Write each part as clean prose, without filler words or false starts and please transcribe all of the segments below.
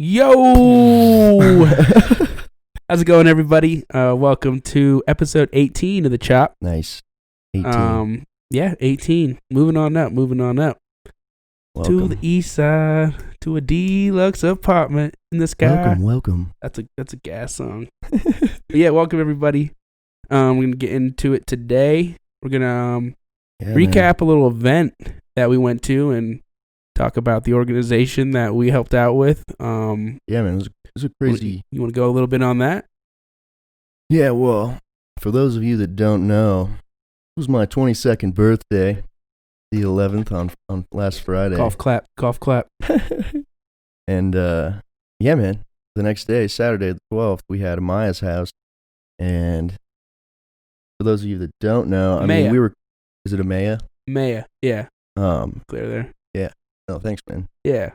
Yo! How's it going, everybody? Welcome to episode 18 of The Chop. Nice. 18. Yeah, 18. Moving on up. Welcome. To the east side, to a deluxe apartment in the sky. Welcome. That's a gas song. But yeah, welcome, everybody. We're going to get into it today. We're going to recap a little event that we went to and talk about the organization that we helped out with. Yeah, man, it was a crazy... You want to go a little bit on that? Yeah, well, for those of you that don't know, it was my 22nd birthday, the 11th on last Friday. Golf clap. And, yeah, man, the next day, Saturday the 12th, we had Amaya's house. And for those of you that don't know, Amaya. we were... Is it Amaya? Amaya, yeah. Clear there. Yeah. Oh, thanks, man. Yeah.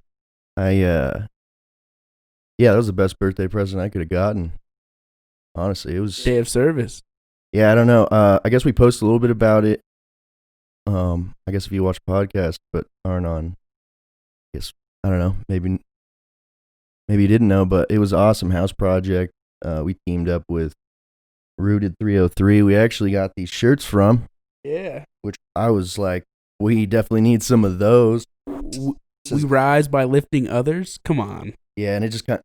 Yeah, that was the best birthday present I could have gotten. Honestly, it was... Day of service. Yeah, I don't know. I guess we posted a little bit about it. I guess if you watch podcasts but aren't on... I guess, I don't know. Maybe you didn't know, but it was an awesome house project. We teamed up with Rooted 303. We actually got these shirts from. Yeah. Which I was like, we definitely need some of those. We rise by lifting others? Come on. Yeah, and it just kind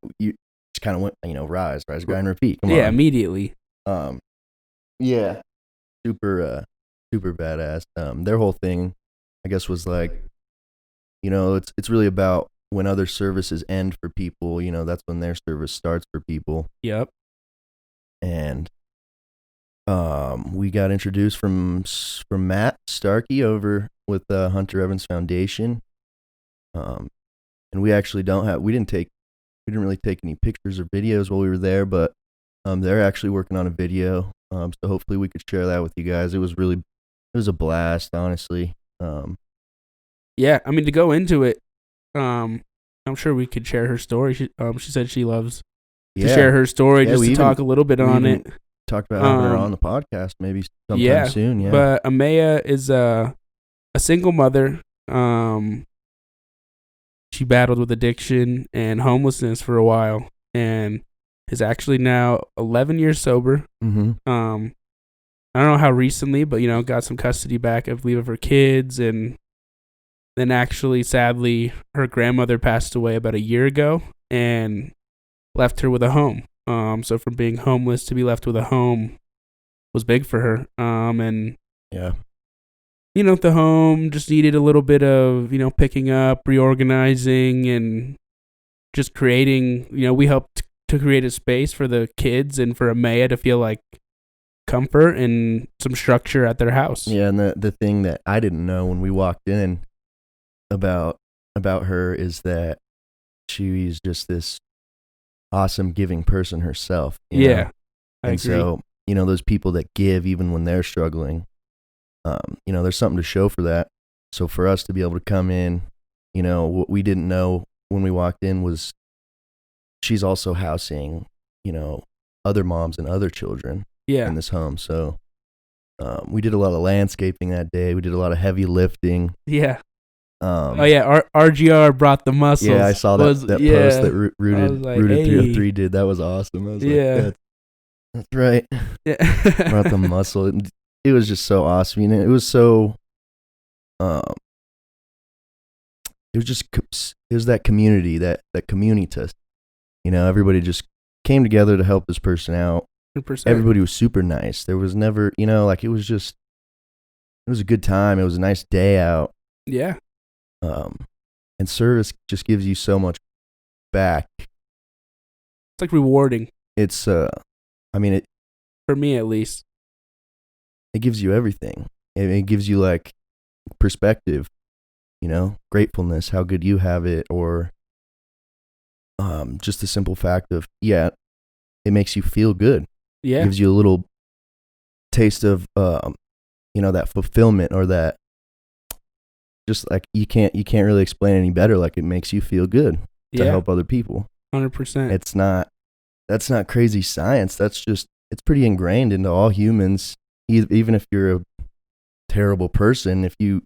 of went, rise, grind, repeat. Come on. Yeah, immediately. Yeah. Super badass. Their whole thing, I guess, was like, it's really about when other services end for people, that's when their service starts for people. Yep. And we got introduced from Matt Starkey over with the Hunter Evans Foundation. And we actually we didn't really take any pictures or videos while we were there, but they're actually working on a video. So hopefully we could share that with you guys. It was a blast, honestly. Yeah, I mean, to go into it, I'm sure we could share her story. She said she loves to share her story, just to talk a little bit on it. Talked about having her on the podcast maybe sometime soon. Yeah, but Amaya is a single mother. She battled with addiction and homelessness for a while, and is actually now 11 years sober. Mm-hmm. I don't know how recently, but got some custody back, I believe, of her kids, and then actually, sadly, her grandmother passed away about a year ago and left her with a home. So from being homeless to be left with a home was big for her. And yeah. The home just needed a little bit of, picking up, reorganizing, and just creating, we helped to create a space for the kids and for Amaya to feel like comfort and some structure at their house. Yeah, and the thing that I didn't know when we walked in about her is that she's just this awesome giving person herself. Yeah, I agree. So, those people that give even when they're struggling, there's something to show for that. So for us to be able to come in, what we didn't know when we walked in was she's also housing, other moms and other children in this home. So we did a lot of landscaping that day. We did a lot of heavy lifting. Yeah. RGR brought the muscles. Yeah, I saw that post that Rooted 303 did. That was awesome. I was like, that's right. Yeah. Brought the muscle. It was just so awesome. It was so, it was that community, that communitas. Everybody just came together to help this person out. 100%. Everybody was super nice. There was never, it was a good time. It was a nice day out. Yeah. And service just gives you so much back. It's like rewarding. It's, for me at least. It gives you everything. It gives you like perspective, gratefulness, how good you have it, or just the simple fact of, it makes you feel good. Yeah. It gives you a little taste of, that fulfillment, or that just like you can't really explain any better. Like, it makes you feel good to help other people. 100%. That's not crazy science. It's pretty ingrained into all humans. Even if you're a terrible person, if you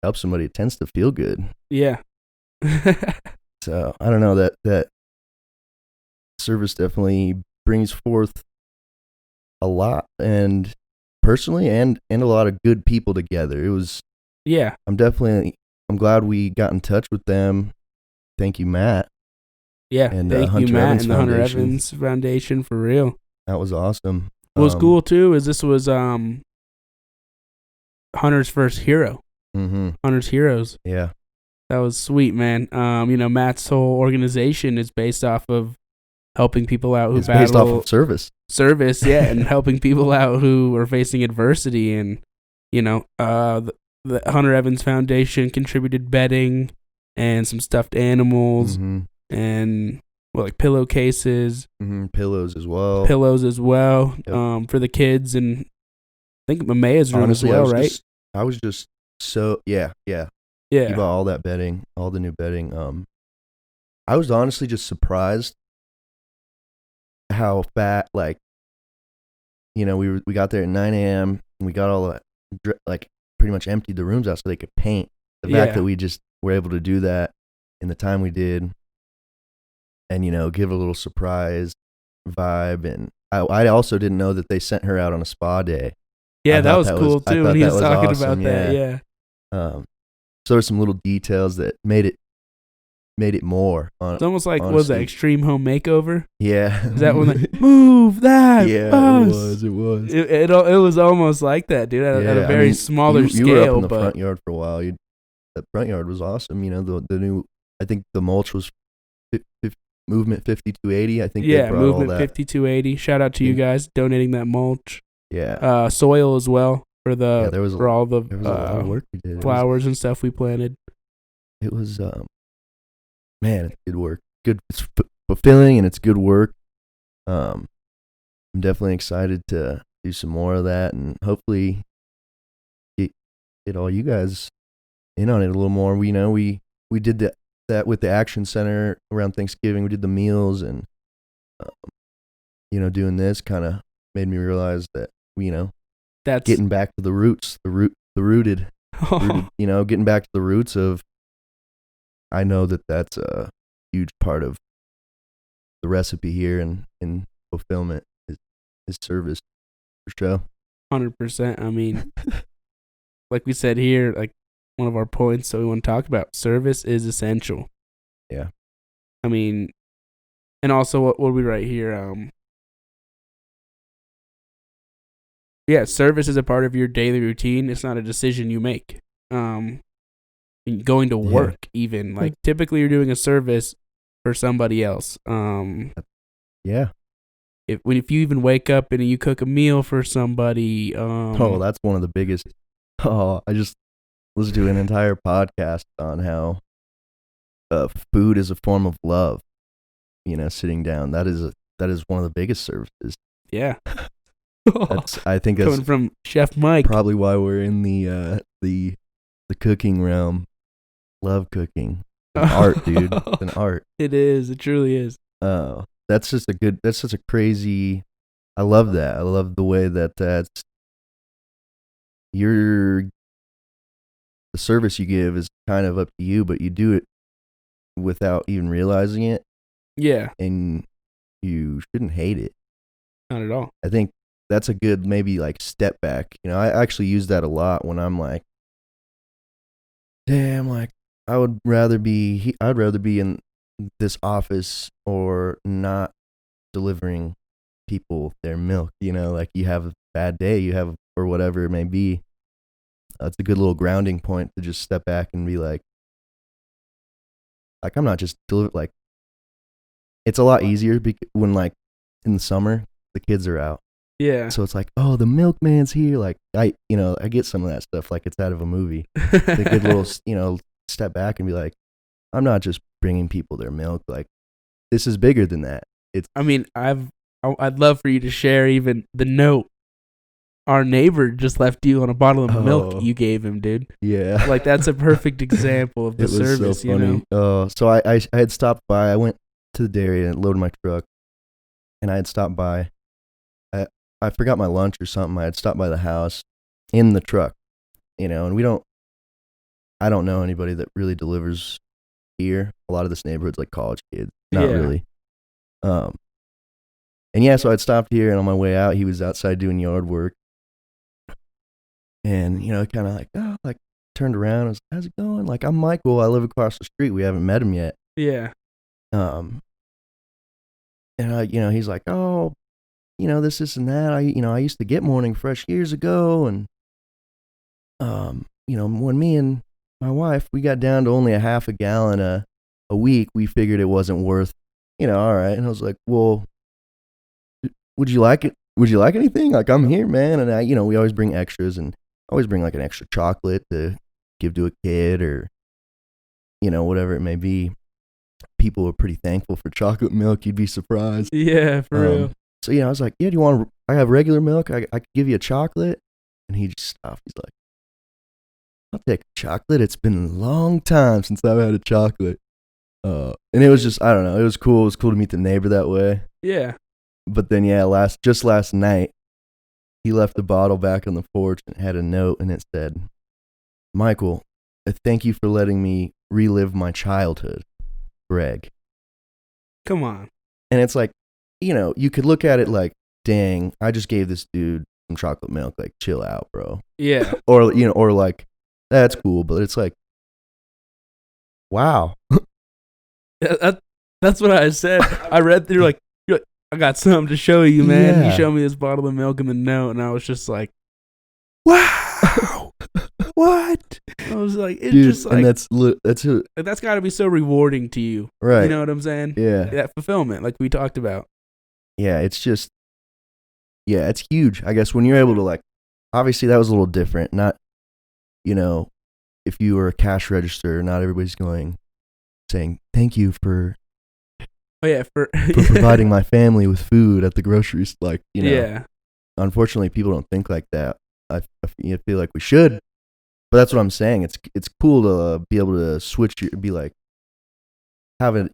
help somebody, it tends to feel good. Yeah. So I don't know, that service definitely brings forth a lot, and personally, and a lot of good people together. It was. Yeah. I'm glad we got in touch with them. Thank you, Matt. Yeah. And thank you, Hunter Matt, Evans and the Hunter Foundation. Evans Foundation, for real. That was awesome. What was cool too is this was Hunter's first hero. Mm-hmm. Hunter's Heroes. Yeah. That was sweet, man. Matt's whole organization is based off of helping people out who it's battle based off of service. Service, yeah, and helping people out who are facing adversity. And the Hunter Evans Foundation contributed bedding and some stuffed animals and like pillowcases, pillows as well. Yep. For the kids, and I think Amaya's room as well, right? I was just so yeah. He bought all that bedding, all the new bedding. I was honestly just surprised how fat, like, we got there at 9 a.m. and we got all that, like, pretty much emptied the rooms out so they could paint. The fact that we just were able to do that in the time we did, and give a little surprise vibe. And I also didn't know that they sent her out on a spa day. Yeah, that was cool too. When he was talking about that, yeah. So there's some little details that made it more. It's almost like, what was that, Extreme Home Makeover? Yeah. Is that when they move that? Yeah, bus? It was. It was almost like that, dude. At a very smaller scale. You were up in the front yard for a while. The front yard was awesome. The new, I think the mulch was Movement 5280. I think they brought Movement all that. 5280. Shout out to you guys donating that mulch. Yeah. Soil as well for all the there was a lot of work we did. Flowers and stuff we planted. It was man, it's good work. It's fulfilling, and it's good work. I'm definitely excited to do some more of that, and hopefully get all you guys in on it a little more. We did that with the Action Center around Thanksgiving. We did the meals, and doing this kind of made me realize that that's getting back to the roots, the rooted, getting back to the roots of. I know that that's a huge part of the recipe here, and fulfillment is service, for sure. 100%. I mean, like we said here, like one of our points that we want to talk about, service is essential. Yeah. I mean, and also what we write here? Service is a part of your daily routine. It's not a decision you make. Going to work, even like typically you're doing a service for somebody else. If you even wake up and you cook a meal for somebody, that's one of the biggest. I just listened to an entire podcast on how food is a form of love. Sitting down, that is one of the biggest services. Yeah. I think that's coming from Chef Mike. Probably why we're in the cooking realm. Love cooking. It's an art, dude. It's an art. It is. It truly is. That's such a crazy. I love that. I love the way that's the service you give is kind of up to you, but you do it without even realizing it. Yeah. And you shouldn't hate it. Not at all. I think that's a good maybe like step back. I actually use that a lot when I'm like, damn, like I'd rather be in this office or not delivering people their milk. Like you have a bad day, or whatever it may be. It's a good little grounding point to just step back and be like I'm not just like. It's a lot easier when like in the summer the kids are out. Yeah. So it's like, oh, the milkman's here. Like I get some of that stuff like it's out of a movie. The good little, step back and be like, I'm not just bringing people their milk. Like this is bigger than that. I'd love for you to share even the note our neighbor just left you on a bottle of milk you gave him, dude. Yeah. Like that's a perfect example of the service, so funny. So I had stopped by. I went to the dairy and loaded my truck, and I had stopped by. I forgot my lunch or something. I had stopped by the house in the truck, and I don't know anybody that really delivers here. A lot of this neighborhood's like college kids. Not really. And yeah, so I'd stopped here, and on my way out, he was outside doing yard work. And, kind of like, turned around. I was like, how's it going? Like, I'm Michael. I live across the street. We haven't met him yet. Yeah. And, he's like, oh, this and that. I used to get Morning Fresh years ago. And, when me and my wife, we got down to only a half a gallon a week, we figured it wasn't worth, all right. And I was like, well, would you like it? Would you like anything? Like, I'm here, man. And we always bring extras, and always bring like an extra chocolate to give to a kid, or, whatever it may be. People are pretty thankful for chocolate milk. You'd be surprised. Yeah, for real. So, I was like, yeah, do you want, I have regular milk. I could give you a chocolate. And he just stopped. He's like, I'll take a chocolate. It's been a long time since I've had a chocolate. And it was just, I don't know. It was cool. It was cool to meet the neighbor that way. Yeah. But then, yeah, last night, he left the bottle back on the porch and had a note, and it said, Michael, thank you for letting me relive my childhood, Greg. Come on. And it's like, you could look at it like, dang, I just gave this dude some chocolate milk. Like, chill out, bro. Yeah. or like, that's cool. But it's like, wow. That's what I said. I read through, like, I got something to show you, man. Yeah. You showed me this bottle of milk in the note, and I was just like, wow. What? I was like, it's dude, just like, and that's got to be so rewarding to you. Right. You know what I'm saying? Yeah. That fulfillment, like we talked about. Yeah, it's just, it's huge. I guess when you're able to, like, obviously that was a little different. Not, if you were a cash register, not everybody's saying, thank you for for providing my family with food at the grocery store. Like, Yeah. Unfortunately, people don't think like that. I feel like we should, but that's what I'm saying. It's cool to be able to switch be like, have an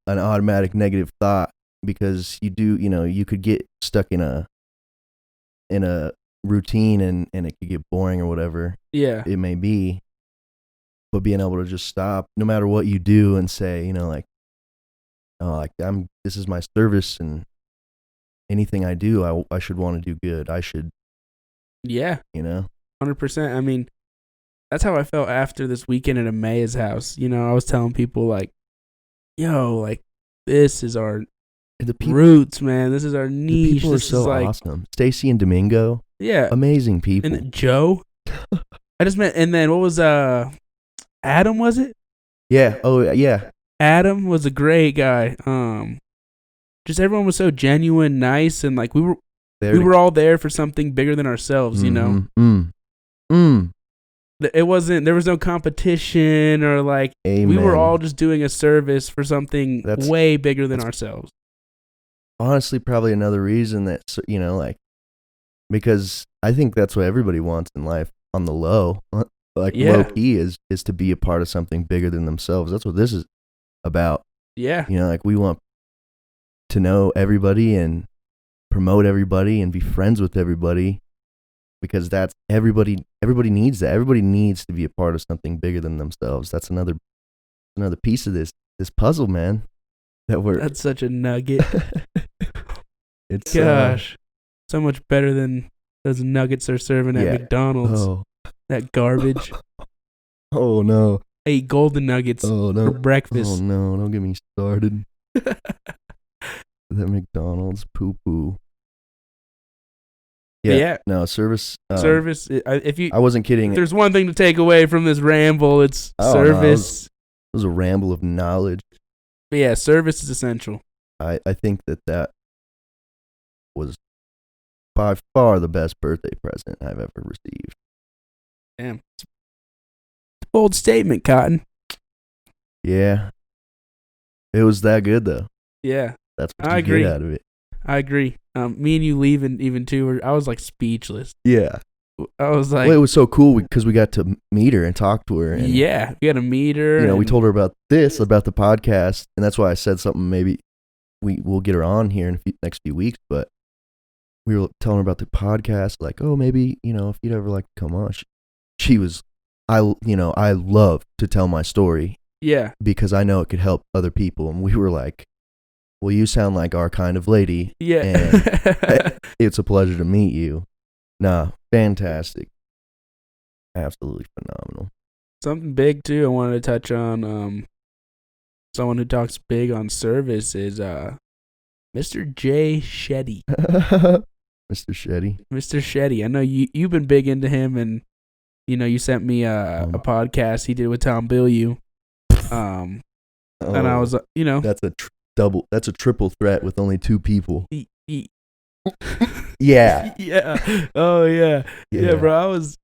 automatic negative thought, because you could get stuck in a routine, and it could get boring or whatever. Yeah. It may be, but being able to just stop no matter what you do and say, this is my service, and anything I do, I should want to do good. I should. Yeah. 100%. I mean, that's how I felt after this weekend at Amaya's house. I was telling people, like, yo, like, this is our roots, man. This is our niche. The people are so awesome. Stacy and Domingo. Yeah. Amazing people. And Joe. I just met, and then what was, Adam, was it? Yeah. Oh, yeah. Adam was a great guy. Just everyone was so genuine, nice, and like we were all there for something bigger than ourselves, It wasn't, there was no competition or like, Amen. We were all just doing a service for something way bigger than ourselves. Honestly, probably another reason that, because I think that's what everybody wants in life on the low. Like, low key is to be a part of something bigger than themselves. That's what this is about. Yeah. Like, we want to know everybody and promote everybody and be friends with everybody, because that's everybody needs that. Everybody needs to be a part of something bigger than themselves. That's another piece of this puzzle, man. That's such a nugget. It's gosh, so much better than those nuggets they're serving at McDonald's. Oh. That garbage. Oh no. I eat golden nuggets for breakfast. Oh no, don't get me started. That McDonald's poo-poo. Yeah. No, service. Service. I wasn't kidding. If there's one thing to take away from this ramble, it's service. It was a ramble of knowledge. But yeah, service is essential. I think that was by far the best birthday present I've ever received. Damn. It's a bold statement, Cotton. Yeah. It was that good, though. Yeah. That's what you get out of it. I agree. Me and you leaving even too, I was like speechless. Yeah. I was like... Well, it was so cool because we got to meet her and talk to her. And, yeah. We got to meet her. We told her about the podcast, and that's why I said something maybe we'll get her on here in the next few weeks, but we were telling her about the podcast, like, oh, maybe, if you'd ever like to come on. She was, I love to tell my story. Yeah. Because I know it could help other people. And we were like, well, you sound like our kind of lady. Yeah. And it's a pleasure to meet you. Nah, fantastic. Absolutely phenomenal. Something big too I wanted to touch on. Someone who talks big on service is Mr. J. Shetty. Mr. Shetty. Mr. Shetty. I know you've been big into him, and you sent me a podcast he did with Tom Bilyeu. And I was that's a that's a triple threat with only two people. Yeah. Yeah. Oh yeah. Yeah, bro. I was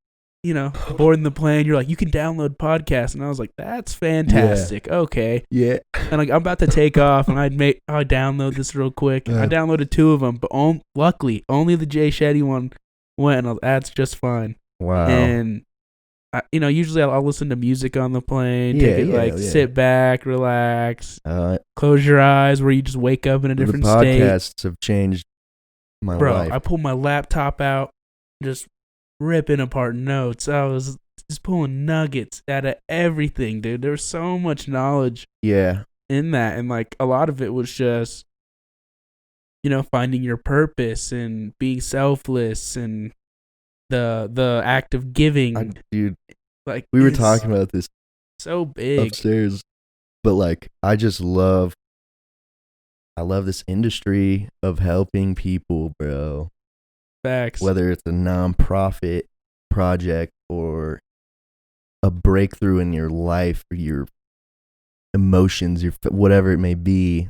boarding the plane. You're like, you can download podcasts, and I was like, that's fantastic. Okay. Yeah. And like, I'm about to take off, and I download this real quick. I downloaded 2 of them, but luckily only the Jay Shetty one went. And that's just fine. Wow. And usually I'll listen to music on the plane. Sit back, relax, close your eyes, where you just wake up in a different state. Podcasts have changed my life. I pulled my laptop out, just ripping apart notes. I was just pulling nuggets out of everything, dude. There was so much knowledge in that, and like a lot of it was just finding your purpose and being selfless and the act of giving. Dude, like we were talking about this so big upstairs, but like I love this industry of helping people, bro. Facts. Whether it's a nonprofit project or a breakthrough in your life or your emotions, your whatever it may be,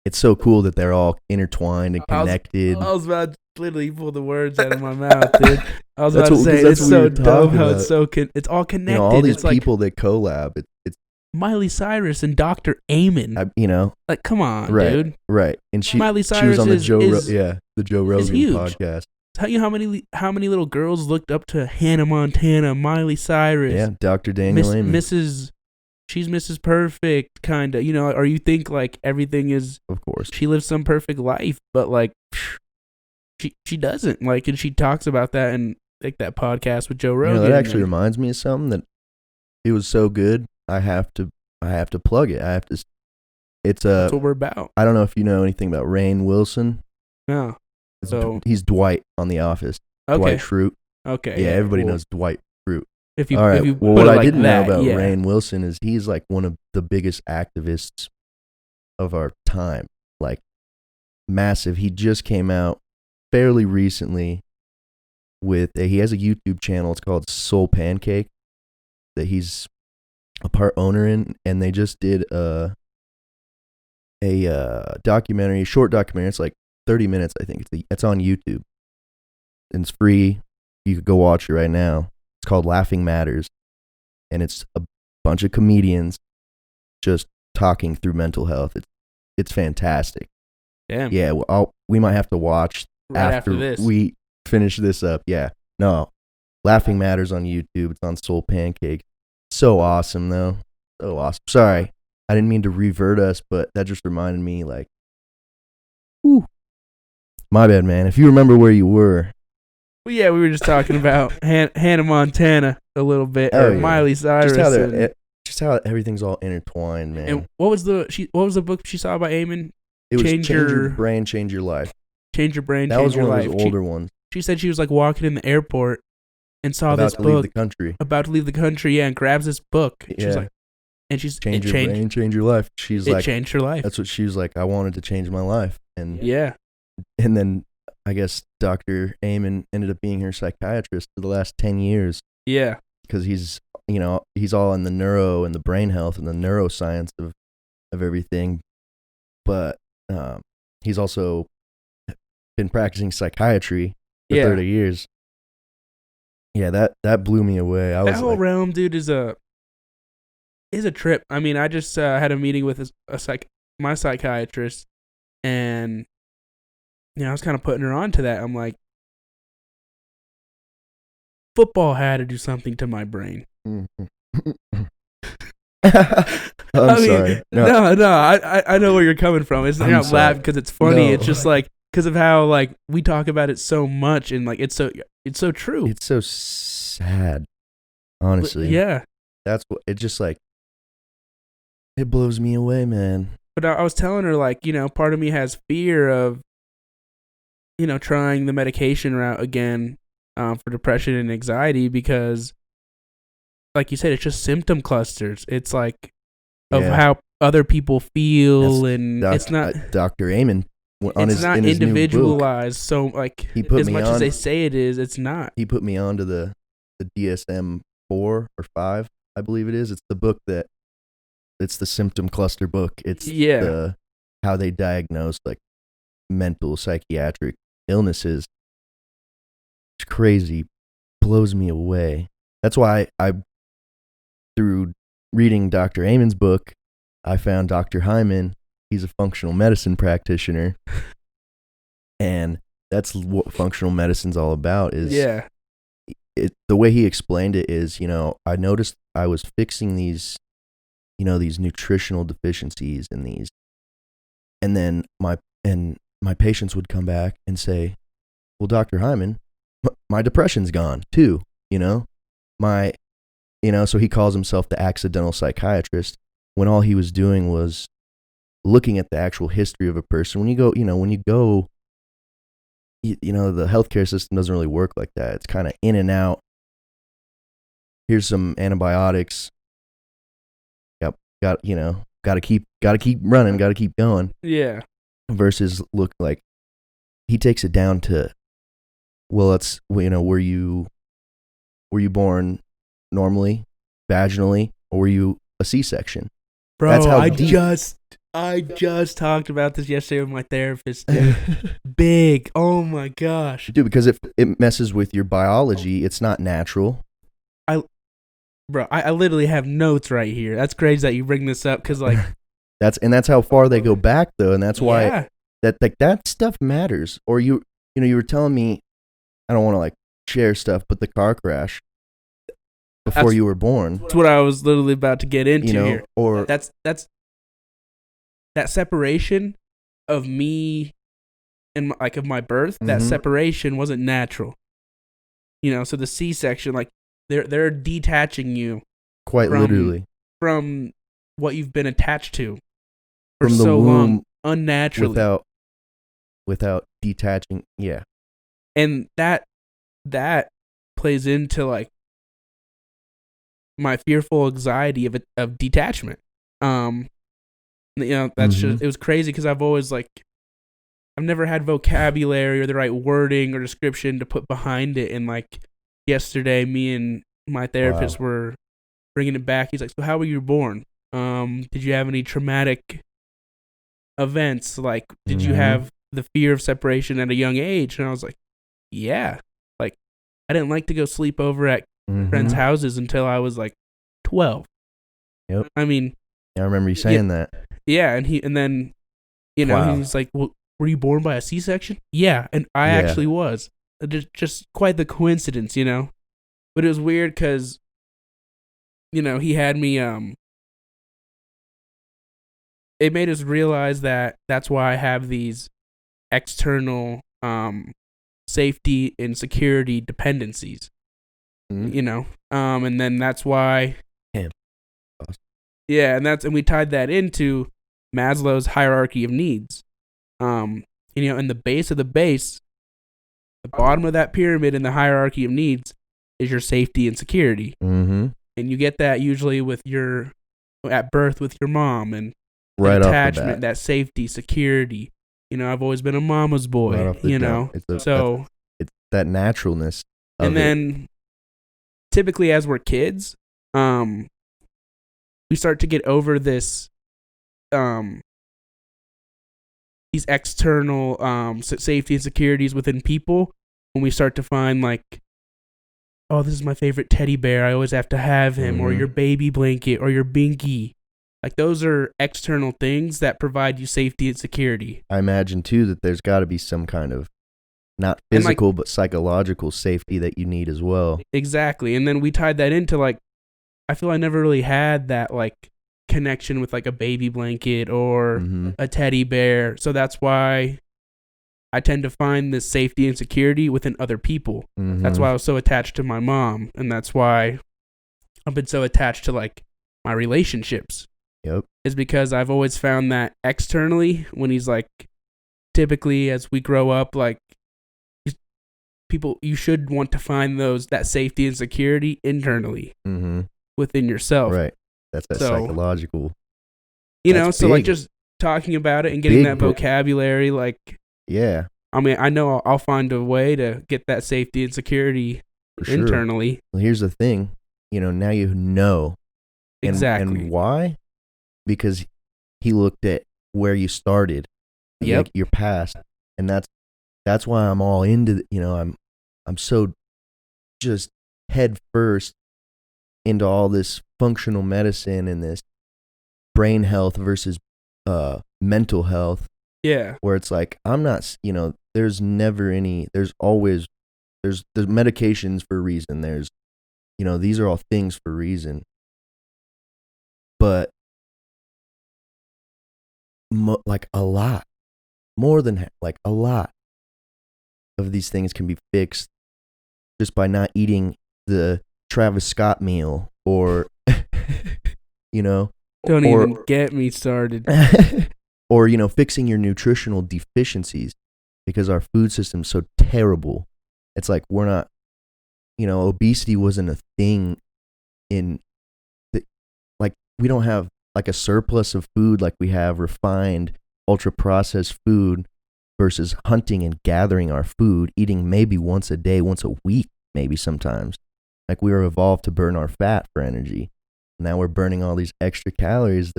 it's so cool that they're all intertwined and connected. I was about to literally pull the words out of my mouth, dude. I was about to say it's so dope how it's so it's all connected. All these people that collab. It's Miley Cyrus and Dr. Amon. Like, come on, dude. Right. And Miley Cyrus she was on the Joe Rogan podcast. Tell you how many little girls looked up to Hannah Montana, Miley Cyrus. Yeah, Dr. Daniel Amon. She's Mrs. Perfect, kind of. Or you think like everything is. Of course. She lives some perfect life, but like, she doesn't. Like, and she talks about that in like that podcast with Joe Rogan. That actually reminds me of something that it was so good. I have to plug it. That's what we're about. I don't know if you know anything about Rainn Wilson. No. He's Dwight on The Office. Okay. Dwight Schrute. Okay. Yeah, everybody knows Dwight Schrute. All right. What I didn't know about Rainn Wilson is he's like one of the biggest activists of our time. Like, massive. He just came out fairly recently he has a YouTube channel. It's called Soul Pancake that he's a part owner in, and they just did a documentary, a short documentary. It's like 30 minutes, I think. It's on YouTube, and it's free. You could go watch it right now. It's called Laughing Matters, and it's a bunch of comedians just talking through mental health. It's fantastic. Damn. Yeah, we might have to watch right after this. We finish this up. Yeah. No. Laughing Matters on YouTube. It's on Soul Pancake. So awesome, though. So awesome. Sorry, I didn't mean to revert us, but that just reminded me, like, whew. My bad, man. If you remember where you were. Well, yeah, we were just talking about Hannah Montana a little bit, or Miley Cyrus. Just how everything's all intertwined, man. And what was the book she saw by Amon? It was Change Your Brain, Change Your Life. Change Your Brain, Change Your Life. That was one of his older ones. She said she was like walking in the airport and saw this book. About to leave the country. About to leave the country, yeah, and grabs this book. Yeah. She's like, and she's Change Your Brain, Change Your Life. She's like, it changed her life. That's what she was like. I wanted to change my life, and and then I guess Dr. Amon ended up being her psychiatrist for the last 10 years. Yeah, because he's all in the neuro and the brain health and the neuroscience of everything, but he's also been practicing psychiatry for 30 years. Yeah, that blew me away. That whole realm, dude, is a trip. I mean, I just had a meeting with my psychiatrist, and I was kind of putting her on to that. I'm like, football had to do something to my brain. I'm sorry. No, I know where you're coming from. It's not laughing because it's funny. No. It's just like because of how like we talk about it so much, and like it's so true. It's so sad, honestly. But, yeah, that's what it just like. It blows me away, man. But I was telling her, like, part of me has fear of, trying the medication route again for depression and anxiety because, like you said, it's just symptom clusters. It's like of how other people feel, and it's not Dr. Amon on it's not individualized. So like as much as they say it is, it's not. He put me on to the DSM-4 or 5, I believe it is. It's the book it's the symptom cluster book. It's how they diagnose like mental psychiatric illnesses. It's crazy, blows me away. That's why I through reading Dr. Amon's book, I found Dr. Hyman. He's a functional medicine practitioner, and that's what functional medicine's all about. The way he explained it is, I noticed I was fixing these, these nutritional deficiencies and then my patients would come back and say, "Well, Dr. Hyman, my depression's gone too." So he calls himself the accidental psychiatrist when all he was doing was looking at the actual history of a person. When you go, the healthcare system doesn't really work like that. It's kind of in and out. Here's some antibiotics. Got to keep running, got to keep going. Yeah. Versus look like he takes it down to, well, it's, were you born normally, vaginally, or were you a C-section? Bro, that's how I just talked about this yesterday with my therapist, dude. Big. Oh my gosh. Dude, because it messes with your biology. It's not natural. I literally have notes right here. That's crazy that you bring this up because, like... that's how far they go back, though, and that's why that stuff matters. Or you were telling me, I don't want to, like, share stuff, but the car crash before you were born. That's what I was literally about to get into here. Or that's that separation of me and of my birth. That separation wasn't natural. So the C-section, like they're detaching you literally from what you've been attached to for from the so womb long, unnaturally, without detaching. Yeah, and that plays into like my fearful anxiety of detachment. That's just, it was crazy because I've always I've never had vocabulary or the right wording or description to put behind it. And like yesterday, me and my therapist were bringing it back. He's like, "So how were you born? Did you have any traumatic events? Like, did you have the fear of separation at a young age?" And I was like, "Yeah. Like, I didn't like to go sleep over at friends' houses until I was like 12. Yep. I mean, I remember you saying that. Yeah, and then he's like, "Well, were you born by a C-section?" Yeah, and I actually was. Just quite the coincidence, But it was weird because, he had me. It made us realize that that's why I have these external safety and security dependencies. And then that's why. Yeah, and we tied that into Maslow's hierarchy of needs. And the base of the base, the bottom of that pyramid in the hierarchy of needs is your safety and security. And you get that usually at birth with your mom and right attachment, that safety, security. I've always been a mama's boy, It's that naturalness of and then typically as we're kids, we start to get over this, these external safety and securities within people when we start to find like, oh, this is my favorite teddy bear, I always have to have him, or your baby blanket, or your binky. Like those are external things that provide you safety and security. I imagine too that there's got to be some kind of not physical but psychological safety that you need as well. Exactly. And then we tied that into like, I feel I never really had that like connection with like a baby blanket or a teddy bear. So that's why I tend to find this safety and security within other people. That's why I was so attached to my mom. And that's why I've been so attached to like my relationships. Yep. is because I've always found that externally, when he's like, typically as we grow up, like, people, you should want to find that safety and security internally within yourself. Right. That's that psychological. So like just talking about it and getting that vocabulary, like, yeah. I mean, I know I'll find a way to get that safety and security internally. Well, here's the thing, now you know. Exactly. And why? Because he looked at where you started, like your past, and that's why I'm all into. I'm so just head first into all this functional medicine and this brain health versus mental health. Yeah. Where it's like I'm not. There's never any. There's medications for a reason. There's, these are all things for a reason. But like a lot, more than like a lot of these things can be fixed just by not eating the Travis Scott meal or, Don't even get me started. Or, fixing your nutritional deficiencies, because our food system's so terrible. It's like we're not, obesity wasn't a thing we don't have like a surplus of food like we have refined, ultra-processed food versus hunting and gathering our food, eating maybe once a day, once a week, maybe sometimes. Like we were evolved to burn our fat for energy. Now we're burning all these extra calories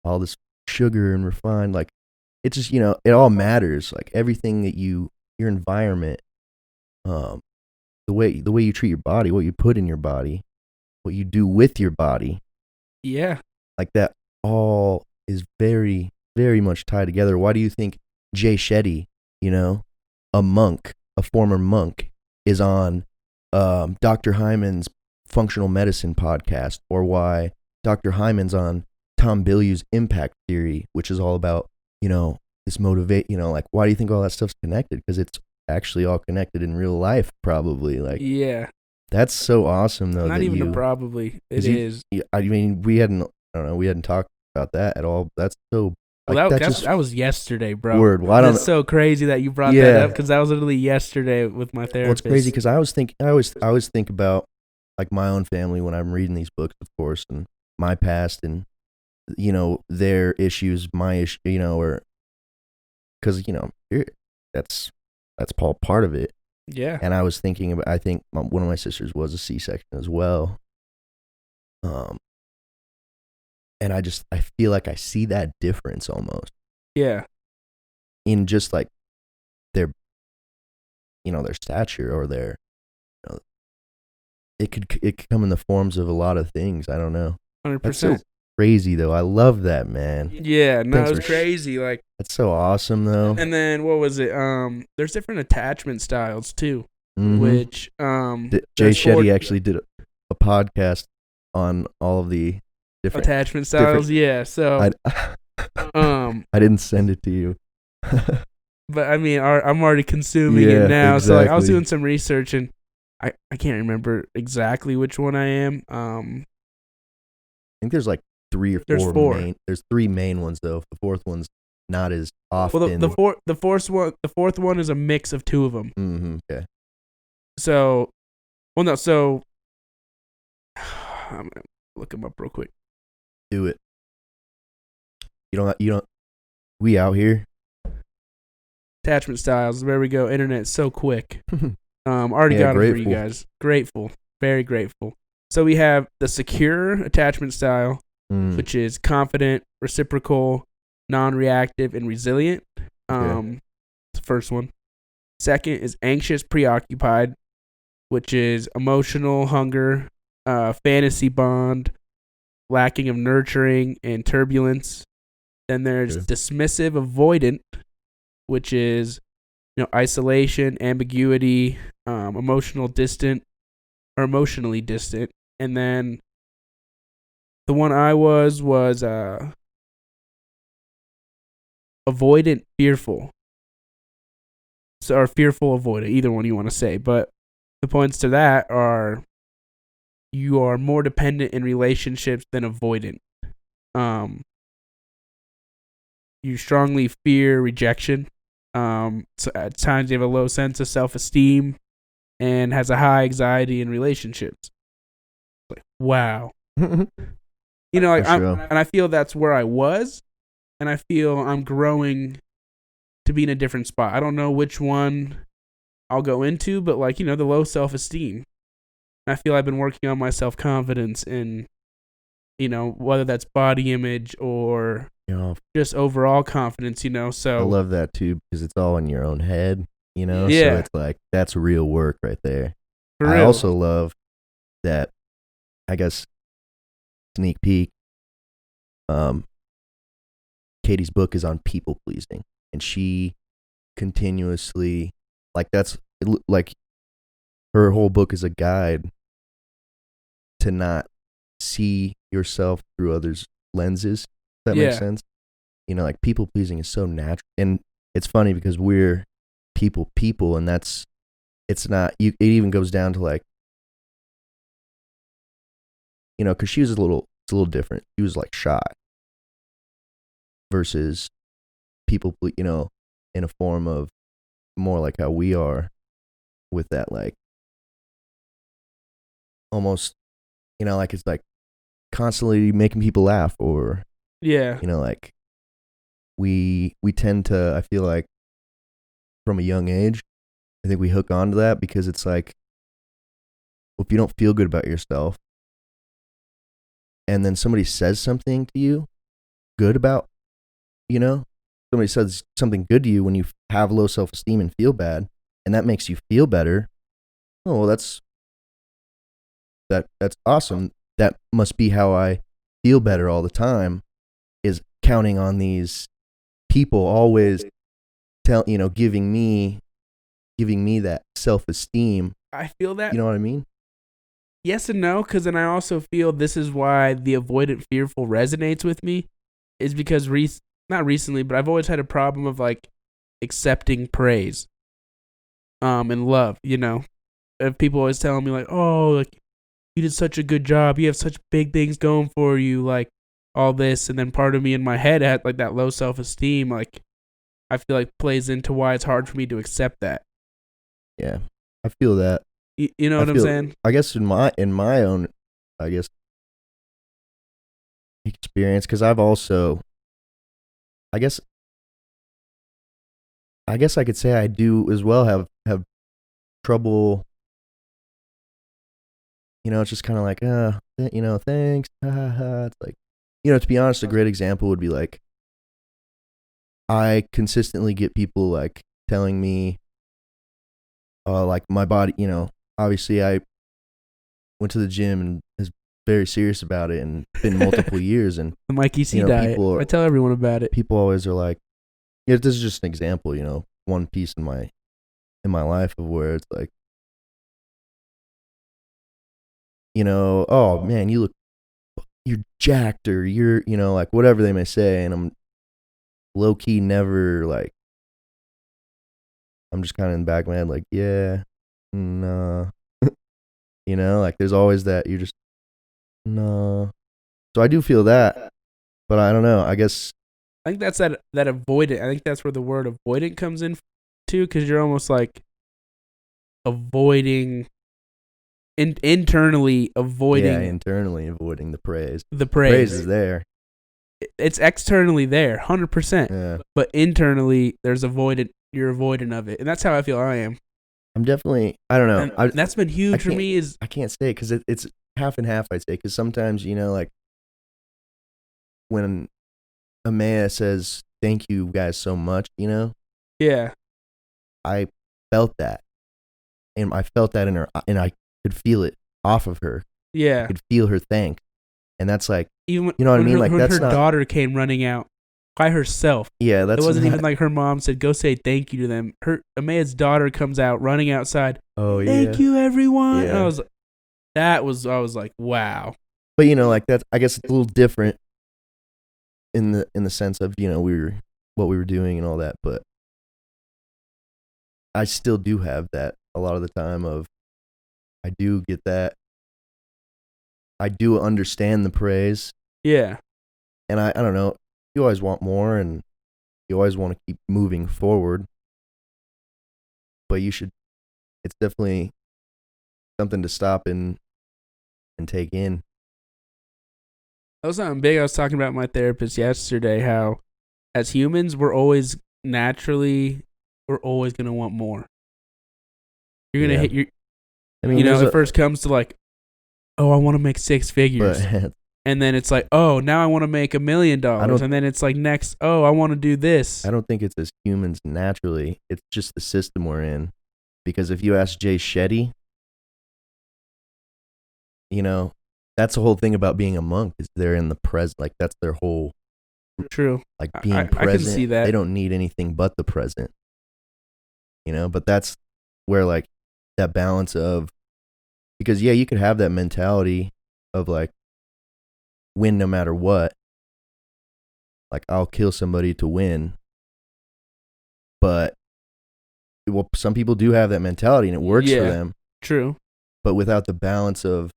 all this sugar and refined, like it's just, it all matters. Like everything that your environment, the way you treat your body, what you put in your body, what you do with your body. Yeah. Like that all is very, very much tied together. Why do you think Jay Shetty, a former monk, is on Dr. Hyman's functional medicine podcast, or why Dr. Hyman's on Tom Bilyeu's impact theory, which is all about, this motivate, like, why do you think all that stuff's connected? Because it's actually all connected in real life, probably. Like, yeah. That's so awesome, though. Not even probably. It is. I mean, we hadn't talked about that at all. That's so. Well, that was yesterday, bro. Word. Well, That's so crazy that you brought that up, because that was literally yesterday with my therapist. Well, it's crazy because I always think about like my own family when I'm reading these books, of course, and my past and their issues, my issue, or because that's part of it. Yeah. And I was thinking about, I think one of my sisters was a C-section as well. And I feel like I see that difference almost. Yeah. In just like their stature or their, it could come in the forms of a lot of things. I don't know. 100%. That's so crazy though. I love that, man. Yeah. No, it was crazy. Like, that's so awesome though. And then what was it? There's different attachment styles too, which Jay Shetty actually did a podcast on all of the different attachment styles. Yeah. So I didn't send it to you. But I mean, I'm already consuming it now. Exactly. So like, I was doing some research and I can't remember exactly which one I am. I think there's like 3 or 4. There's 4. There's 3 main ones though. The 4th one's not as often. Well, the fourth one is a mix of 2 of them. Okay. So, I'm gonna look them up real quick. Do it. You don't. We out here. Attachment styles. There we go. Internet's so quick. Already got them for you guys. Grateful. Very grateful. So we have the secure attachment style, which is confident, reciprocal, non-reactive, and resilient. It's the first one. Second is anxious, preoccupied, which is emotional, hunger, fantasy bond, lacking of nurturing, and turbulence. Then there's dismissive, avoidant, which is isolation, ambiguity, emotionally distant. And then the one I was avoidant, fearful. So, or fearful, avoidant, either one you want to say. But the points to that are you are more dependent in relationships than avoidant. You strongly fear rejection. So at times you have a low sense of self-esteem and has a high anxiety in relationships. Like, wow. Like sure. and I feel that's where I was, and I feel I'm growing to be in a different spot. I don't know which one I'll go into, but like, the low self-esteem. I feel I've been working on my self-confidence and, whether that's body image or just overall confidence, so. I love that too, because it's all in your own head, so Yeah. it's like, that's real work right there. For I real. also love that, I guess, sneak peek, Katie's book is on people pleasing, and she continuously, like, like, her whole book is a guide to not see yourself through others' lenses. If that makes sense. Like, people pleasing is so natural, and it's funny because we're people, and it's not. It even goes down to, like, because it's a little different. She was like shy versus people, in a form of more like how we are, with that, like, almost, like, it's like constantly making people laugh, or like, we tend to, I feel like, from a young age, I think we hook onto that, because it's like, well, if you don't feel good about yourself and then somebody says something to you good about, somebody says something good to you when you have low self-esteem and feel bad, and that makes you feel better. Oh, well, that's awesome. That must be how I feel better all the time, is counting on these people always giving me that self-esteem. I feel that. You know what I mean? Yes and no, because then I also feel this is why the avoidant fearful resonates with me, is because not recently, but I've always had a problem of like accepting praise, and love. If people always telling me like, oh, like, you did such a good job, you have such big things going for you, like all this, and then part of me in my head had like that low self-esteem, like I feel like plays into why it's hard for me to accept that. Yeah, I feel that. You know what I'm saying? I guess in my own, I guess, experience, because I've also, I guess I could say I do as well have trouble. It's just kind of like, thanks. It's like, to be honest, a great example would be like, I consistently get people like telling me, like, my body, obviously I went to the gym and is very serious about it, and been multiple years, and the Mikey C diet. I tell everyone about it. People always are like, this is just an example, one piece in my life of where it's like, oh man, you're jacked, or you're, like, whatever they may say, and I'm low key never, like, I'm just kind of in the back of my head like, yeah, no, like, there's always that, you're just, no. So I do feel that, but I don't know, I guess. I think that's that avoidant. I think that's where the word avoidant comes in too, because you're almost like avoiding, internally avoiding. Yeah, internally avoiding the praise. The praise is there. It's externally there, 100%. Yeah. But internally, there's avoidant. You're avoidant of it, and that's how I feel I am. I'm definitely, I don't know. And that's been huge for me. I can't say it, because it's half and half, I'd say, because sometimes, like, when Amaya says, thank you guys so much, yeah, I felt that, and I felt that in her, and I could feel it off of her. Yeah, I could feel her thank, and that's like, even when, you know what I mean? Like, when her daughter came running out by herself. Yeah, it wasn't even like her mom said, go say thank you to them. Amaya's daughter comes out running outside. Oh, yeah. Thank you, everyone. Yeah. I was like, wow. But, like, that's, I guess it's a little different in the sense of, what we were doing and all that, but I still do have that a lot of the time of, I do get that. I do understand the praise. Yeah. And I don't know, you always want more and you always want to keep moving forward. But it's definitely something to stop and take in. That was something big I was talking about with my therapist yesterday, how as humans, we're always going to want more. You're going to hit your, it first comes to like, oh, I want to make 6 figures. And then it's like, oh, now I want to make $1 million. And then it's like next, oh, I want to do this. I don't think it's as humans naturally. It's just the system we're in. Because if you ask Jay Shetty, that's the whole thing about being a monk is they're in the present. Like that's their whole. True. Like being present. I can see that. They don't need anything but the present. But that's where like that balance of, because you could have that mentality of like win no matter what. Like I'll kill somebody to win. But some people do have that mentality and it works for them. True. But without the balance of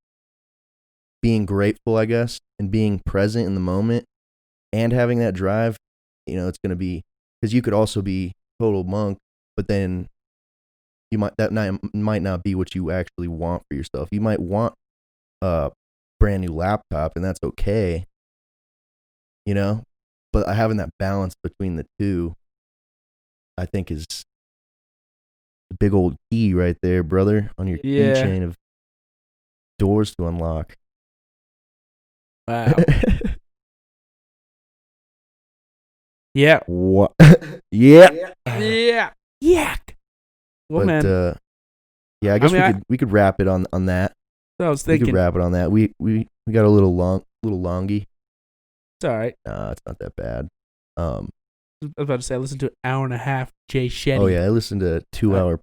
being grateful, I guess, and being present in the moment and having that drive, it's going to be, because you could also be total monk, but then that might not be what you actually want for yourself. You might want a brand new laptop and that's okay, but having that balance between the two, I think is the big old key right there, brother, on your keychain of doors to unlock. Wow. Yeah. What? Yeah. Yeah. Yeah. Well, man. I guess we could wrap it on that. So I was thinking. We could wrap it on that. We got a little longy. It's all right. No, it's not that bad. I was about to say I listened to an hour and a half Jay Shetty. Oh yeah, I listened to a 2-hour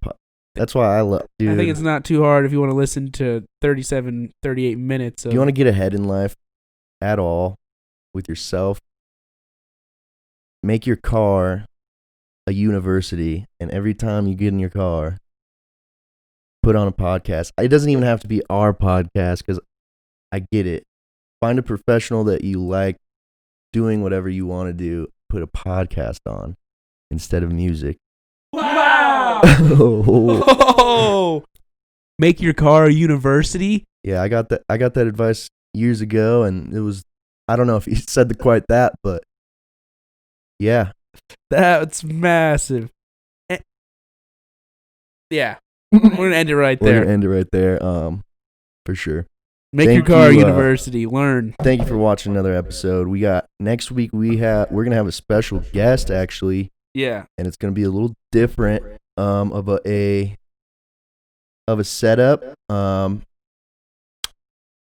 That's why I love, dude. I think it's not too hard if you want to listen to 38 minutes. If you want to get ahead in life at all with yourself, make your car a university, and every time you get in your car, put on a podcast. It doesn't even have to be our podcast because I get it. Find a professional that you like doing whatever you want to do. Put a podcast on instead of music. Wow! Oh. Make your car a university? Yeah, I got that advice years ago, and it was, I don't know if he said quite that, but yeah. That's massive. Yeah. We're going to end it right there. We're going to end it right there, for sure. Make your car a university. Learn. Thank you for watching another episode. Next week we're going to have a special guest, actually. Yeah. And it's going to be a little different of a setup. But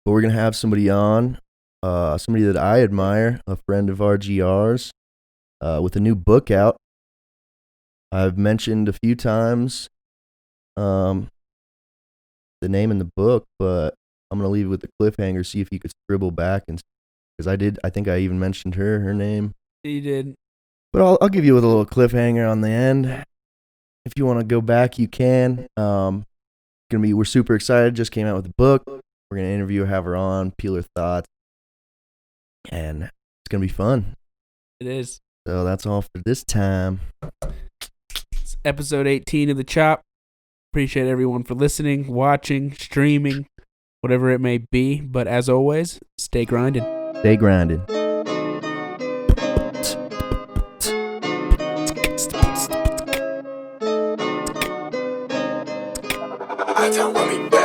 we're going to have somebody on, somebody that I admire, a friend of RGR's, with a new book out. I've mentioned a few times the name in the book, but I'm going to leave it with the cliffhanger, see if you could scribble back, and because I think I even mentioned her name. You did. But I'll give you with a little cliffhanger on the end. If you want to go back, you can. We're super excited. Just came out with the book. We're gonna interview her, have her on, peel her thoughts, and it's gonna be fun. It is. So that's all for this time. It's episode 18 of The Chop. Appreciate everyone for listening, watching, streaming, whatever it may be. But as always, stay grinding. Stay grinding. I don't want me back.